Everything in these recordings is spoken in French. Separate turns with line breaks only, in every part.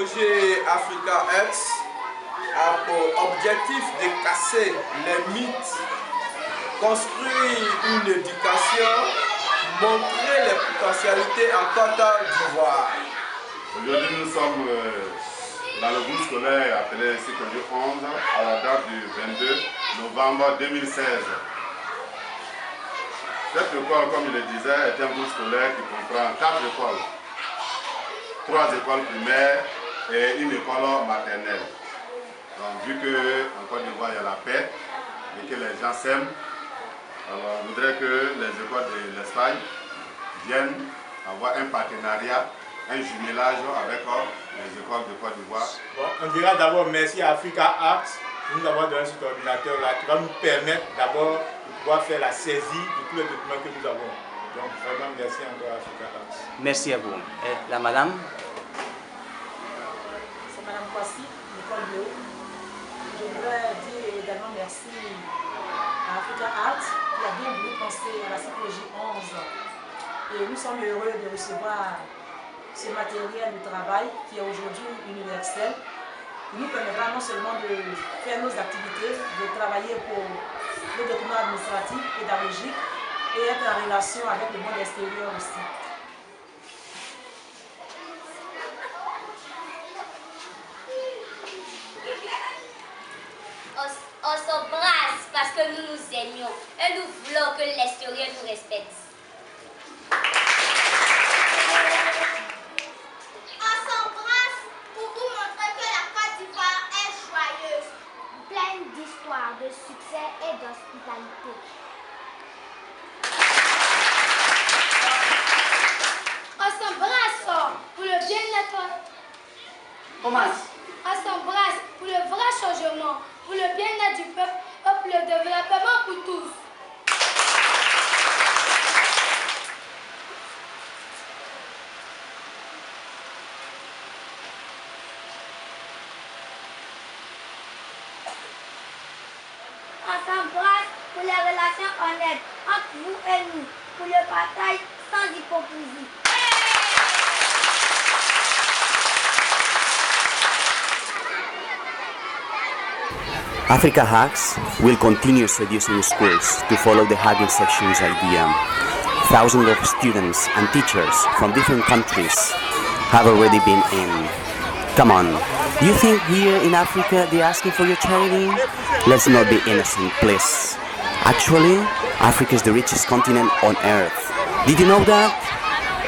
projet Africa X a pour objectif de casser les mythes, construire une éducation, montrer les potentialités en Côte d'Ivoire.
Aujourd'hui, nous sommes dans le groupe scolaire appelé Sécurité 11 à la date du 22 novembre 2016. Cette école, comme je le disais, est un groupe scolaire qui comprend 4 écoles. 3 écoles primaires et une école maternelle. Donc, vu qu'en Côte d'Ivoire, il y a la paix et que les gens s'aiment, alors je voudrais que les écoles de l'Espagne viennent avoir un partenariat, un jumelage avec les écoles de Côte d'Ivoire.
Bon, on dira d'abord merci à Africa Arts de nous avoir donné cet ordinateur-là qui va nous permettre d'abord de pouvoir faire la saisie de tous les documents que nous avons. Donc vraiment merci encore à Africa Arts.
Merci à vous. Et la madame?
C'est Madame Kwasi, Nicole Léo. Je voudrais dire également merci à Africa Arts qui a bien voulu penser à la psychologie 11. Et nous sommes heureux de recevoir ce matériel de travail qui est aujourd'hui universel, qui nous permettra non seulement de faire nos activités, de travailler pour les documents administratifs, pédagogiques et être en relation avec le monde extérieur aussi.
On s'embrasse parce que nous nous aimions et nous voulons que l'extérieur nous respecte.
On s'embrasse pour vous montrer que la Côte d'Ivoire est joyeuse, pleine d'histoire, de succès et d'hospitalité.
On s'embrasse pour le bien-être.
Commence.
On s'embrasse pour le vrai changement, pour le bien-être du peuple et pour le développement pour tous.
On s'embrasse pour les relations honnêtes entre vous et nous, pour le partage sans hypocrisie.
Africa Hacks will continue seducing schools to follow the Hugging Sections idea. Thousands of students and teachers from different countries have already been in. Come on, do you think here in Africa they're asking for your charity? Let's not be innocent, please. Actually, Africa is the richest continent on earth. Did you know that?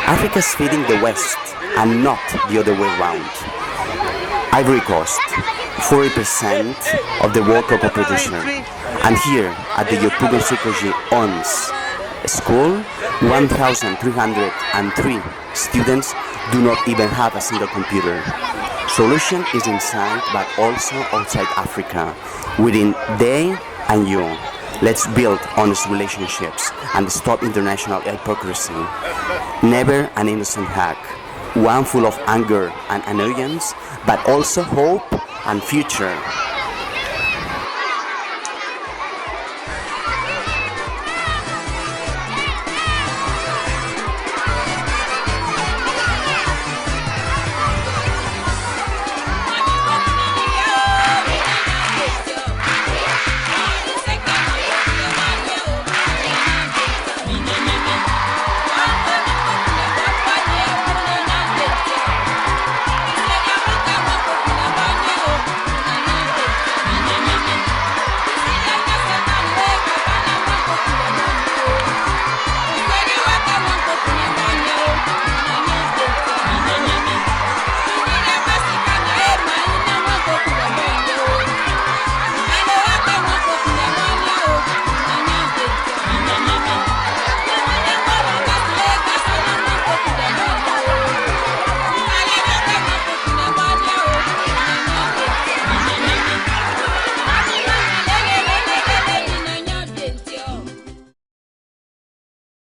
Africa is feeding the West and not the other way around. Ivory Coast, 40% of the world copper production. And here at the Yopougon Sekoji ONS school, 1,303 students do not even have a single computer. Solution is inside but also outside Africa, within they and you. Let's build honest relationships and stop international hypocrisy. Never an innocent hack, one full of anger and annoyance, but also hope and future.